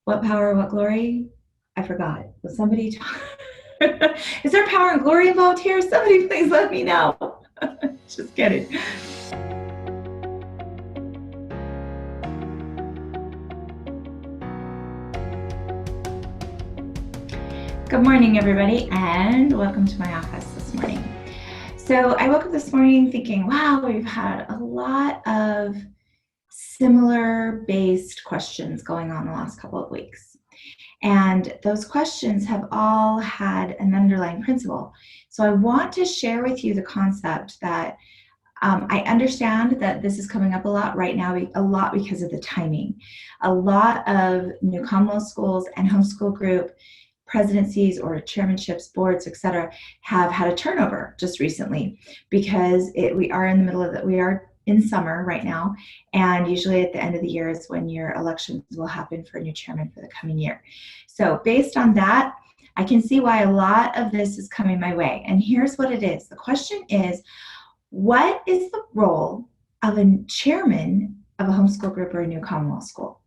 What power, what glory? I forgot. Was somebody Is there power and glory involved here? Somebody please let me know. Just kidding. Good morning, everybody, and welcome to my office this morning. So I woke up this morning thinking, wow, we've had a lot of similar based questions going on the last couple of weeks. And those questions have all had an underlying principle. So I want to share with you the concept that I understand that this is coming up a lot right now, a lot because of the timing. A lot of new Commonwealth schools and homeschool group presidencies or chairmanships, boards, etc., have had a turnover just recently because we are in the middle of it. We are in summer right now, and usually at the end of the year is when your elections will happen for a new chairman for the coming year. So based on that, I can see why a lot of this is coming my way. And here's what it is. The question is, what is the role of a chairman of a homeschool group or a new Commonwealth school?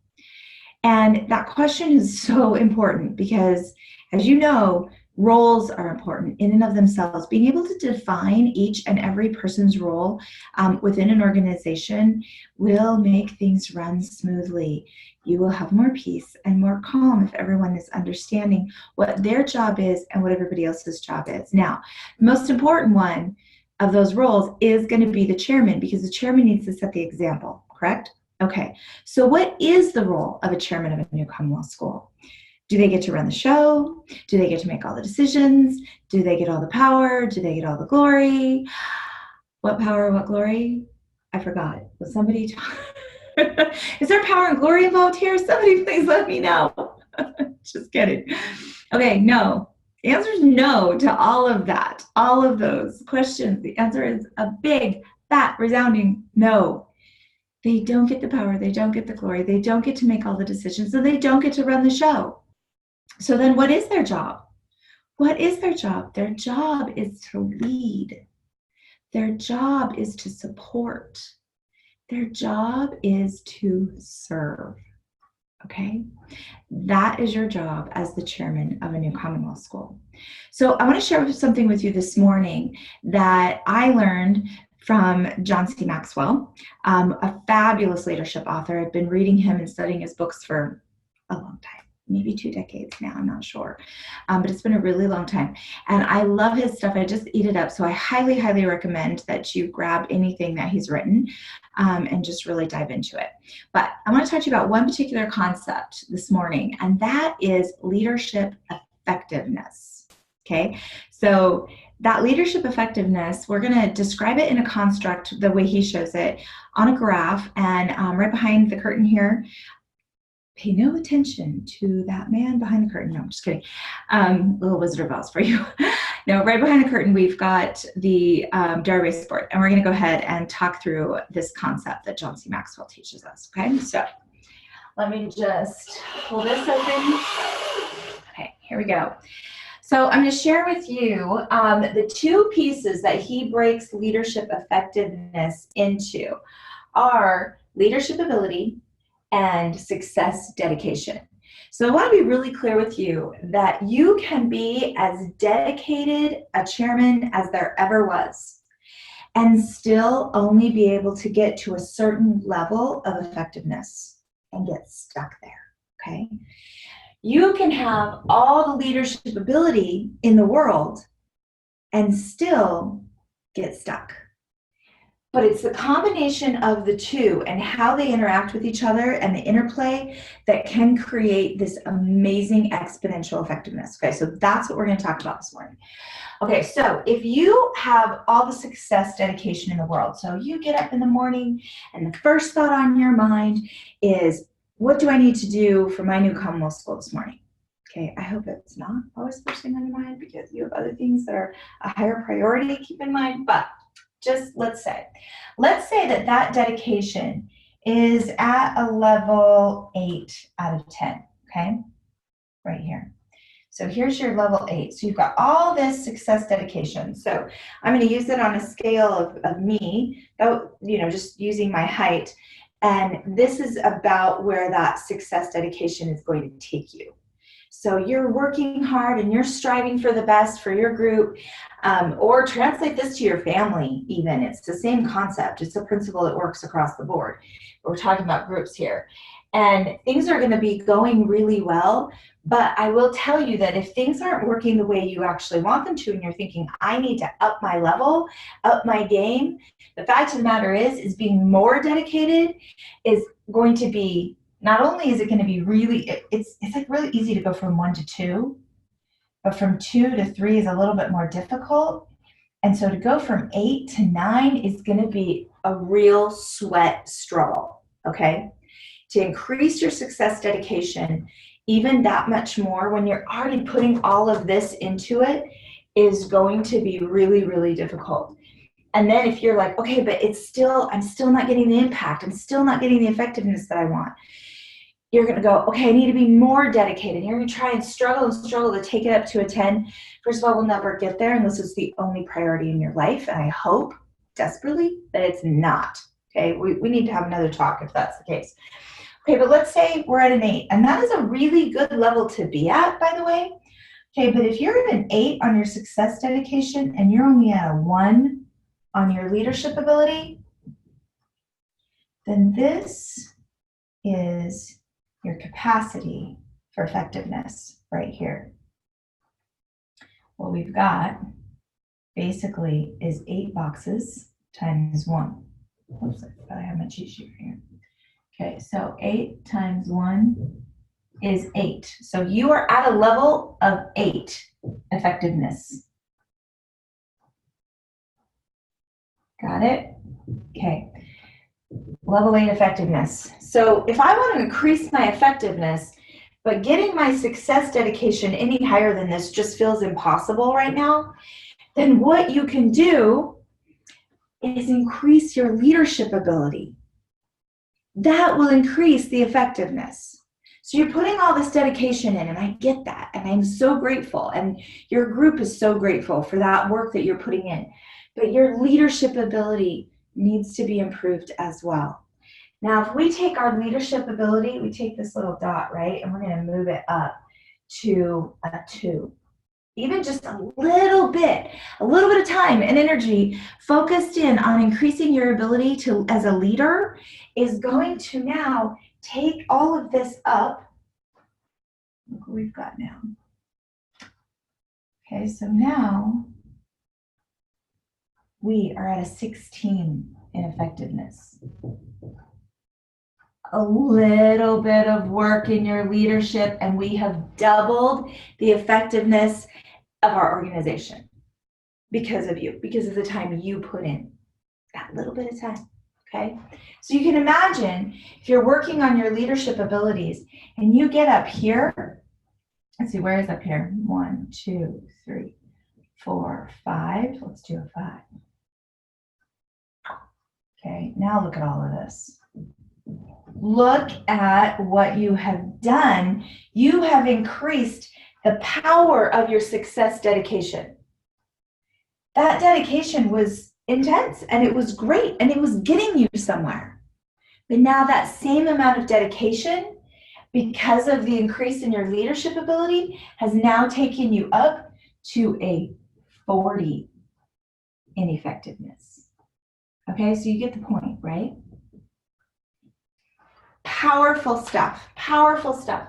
And that question is so important because, as you know, roles are important in and of themselves. Being able to define each and every person's role within an organization will make things run smoothly. You will have more peace and more calm if everyone is understanding what their job is and what everybody else's job is. Now, the most important one of those roles is going to be the chairman, because the chairman needs to set the example, correct? Okay, so what is the role of a chairman of a new Commonwealth school? Do they get to run the show? Do they get to make all the decisions? Do they get all the power? Do they get all the glory? What power, what glory? I forgot. Was somebody Is there power and glory involved here? Somebody please let me know. Just kidding. Okay, no. The answer is no to all of that, all of those questions. The answer is a big, fat, resounding no. They don't get the power, they don't get the glory, they don't get to make all the decisions, and they don't get to run the show. So then what is their job? What is their job? Their job is to lead. Their job is to support. Their job is to serve. Okay? That is your job as the chairman of a new Commonwealth school. So I want to share something with you this morning that I learned from John C. Maxwell, a fabulous leadership author. I've been reading him and studying his books for a long time, maybe 2 decades now, I'm not sure. But it's been a really long time. And I love his stuff. I just eat it up. So I highly, highly recommend that you grab anything that he's written and just really dive into it. But I want to talk to you about one particular concept this morning, and that is leadership effectiveness. Okay, so that leadership effectiveness, we're going to describe it in a construct the way he shows it on a graph. And right behind the curtain here, pay no attention to that man behind the curtain. No, I'm just kidding. Little Wizard of Oz for you. No, right behind the curtain, we've got the database board, and we're going to go ahead and talk through this concept that John C. Maxwell teaches us. Okay, so let me just pull this open. Okay, here we go. So I'm going to share with you the 2 pieces that he breaks leadership effectiveness into are leadership ability and success dedication. So I want to be really clear with you that you can be as dedicated a chairman as there ever was and still only be able to get to a certain level of effectiveness and get stuck there, okay? You can have all the leadership ability in the world and still get stuck. But it's the combination of the 2 and how they interact with each other and the interplay that can create this amazing exponential effectiveness. Okay, so that's what we're going to talk about this morning. Okay, so if you have all the success dedication in the world, so you get up in the morning and the first thought on your mind is, what do I need to do for my new Commonwealth school this morning? Okay, I hope it's not always the first thing on your mind because you have other things that are a higher priority to keep in mind, but just let's say that dedication is at a level 8 out of 10, okay? Right here. So here's your level 8. So you've got all this success dedication. So I'm going to use it on a scale of me, just using my height. And this is about where that success dedication is going to take you. So you're working hard and you're striving for the best for your group, or translate this to your family even. It's the same concept. It's a principle that works across the board. We're talking about groups here. And things are going to be going really well, but I will tell you that if things aren't working the way you actually want them to, and you're thinking, I need to up my level, up my game, the fact of the matter is being more dedicated is going to be, not only is it going to be really, it's like really easy to go from 1 to 2, but from 2 to 3 is a little bit more difficult. And so to go from 8 to 9 is going to be a real sweat struggle, okay? To increase your success dedication even that much more when you're already putting all of this into it is going to be really, really difficult. And then if you're like, okay, but I'm still not getting the impact, I'm still not getting the effectiveness that I want, you're going to go, okay, I need to be more dedicated. You're going to try and struggle to take it up to a 10. First of all, we'll never get there unless it's the only priority in your life. And I hope desperately that it's not. Okay, we need to have another talk if that's the case. Okay, but let's say we're at an 8, and that is a really good level to be at, by the way. Okay, but if you're at an 8 on your success dedication and you're only at a 1 on your leadership ability, then this is your capacity for effectiveness right here. What we've got basically is 8 boxes times 1. Oops, I have my cheat sheet here. Okay, so 8 times 1 is 8. So you are at a level of 8 effectiveness. Got it? Okay. Level 8 effectiveness. So if I want to increase my effectiveness, but getting my success dedication any higher than this just feels impossible right now, then what you can do is increase your leadership ability. That will increase the effectiveness. So you're putting all this dedication in, and I get that, and I'm so grateful, and your group is so grateful for that work that you're putting in. But your leadership ability needs to be improved as well. Now, if we take our leadership ability, we take this little dot, right, and we're going to move it up to a 2. Even just a little bit of time and energy focused in on increasing your ability to, as a leader, is going to now take all of this up. Look what we've got now. Okay, so now we are at a 16 in effectiveness. A little bit of work in your leadership, and we have doubled the effectiveness of our organization because of you, because of the time you put in. That little bit of time, okay? So you can imagine if you're working on your leadership abilities and you get up here, let's see, where is up here? 1, 2, 3, 4, 5. Let's do a 5. Okay, now look at all of this. Look at what you have done. You have increased the power of your success dedication. That dedication was intense, and it was great, and it was getting you somewhere. But now that same amount of dedication, because of the increase in your leadership ability, has now taken you up to a 40 in effectiveness. Okay, so you get the point, right? Powerful stuff, powerful stuff.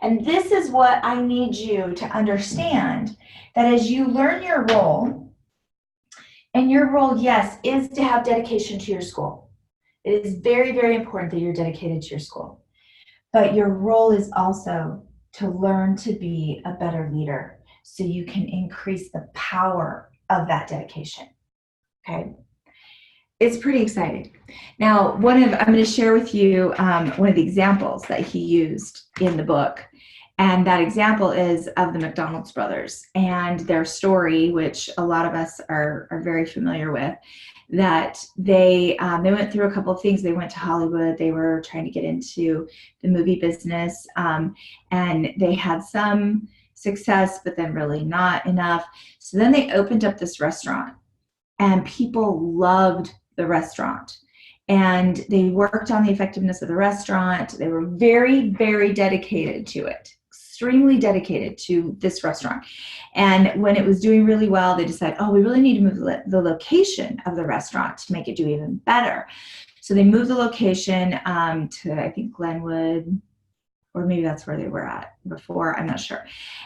And this is what I need you to understand, that as you learn your role, and your role, yes, is to have dedication to your school. It is very, very important that you're dedicated to your school. But your role is also to learn to be a better leader so you can increase the power of that dedication, okay? It's pretty exciting. Now, I'm going to share with you one of the examples that he used in the book. And that example is of the McDonald's brothers and their story, which a lot of us are very familiar with, that they went through a couple of things. They went to Hollywood. They were trying to get into the movie business, and they had some success, but then really not enough. So then they opened up this restaurant, and people loved the restaurant. and they worked on the effectiveness of the restaurant. They were very, very dedicated to it, extremely dedicated to this restaurant. And when it was doing really well, they decided, oh, we really need to move the location of the restaurant to make it do even better. So they moved the location to, I think, Glenwood, or maybe that's where they were at before, I'm not sure.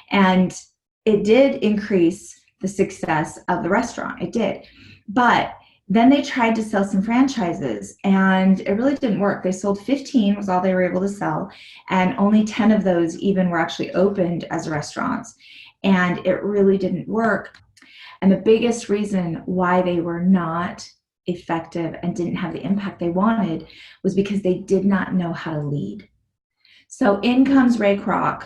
And it did increase the success of the restaurant. It did. But then they tried to sell some franchises, and it really didn't work. They sold 15 was all they were able to sell, and only 10 of those even were actually opened as restaurants, and it really didn't work. And the biggest reason why they were not effective and didn't have the impact they wanted was because they did not know how to lead. So in comes Ray Kroc,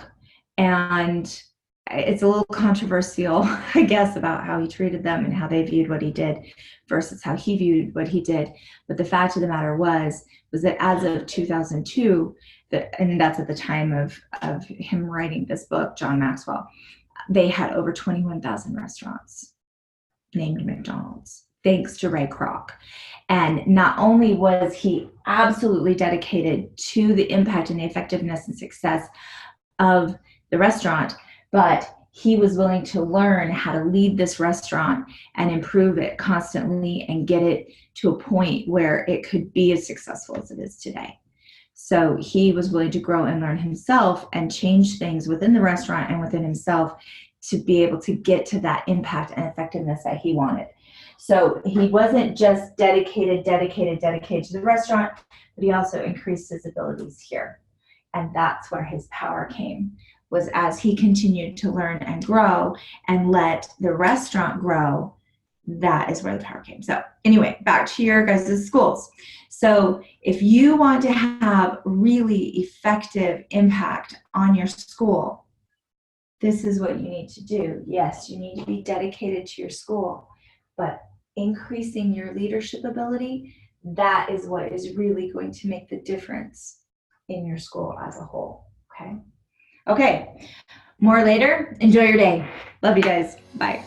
and it's a little controversial, I guess, about how he treated them and how they viewed what he did versus how he viewed what he did. But the fact of the matter was that as of 2002, and that's at the time of him writing this book, John Maxwell, they had over 21,000 restaurants named McDonald's, thanks to Ray Kroc. And not only was he absolutely dedicated to the impact and the effectiveness and success of the restaurant, but he was willing to learn how to lead this restaurant and improve it constantly and get it to a point where it could be as successful as it is today. So he was willing to grow and learn himself and change things within the restaurant and within himself to be able to get to that impact and effectiveness that he wanted. So he wasn't just dedicated to the restaurant, but he also increased his abilities here. And that's where his power came, was as he continued to learn and grow and let the restaurant grow, that is where the power came. So anyway, back to your guys' schools. So if you want to have really effective impact on your school, this is what you need to do. Yes, you need to be dedicated to your school, but increasing your leadership ability, that is what is really going to make the difference in your school as a whole. Okay. More later. Enjoy your day. Love you guys. Bye.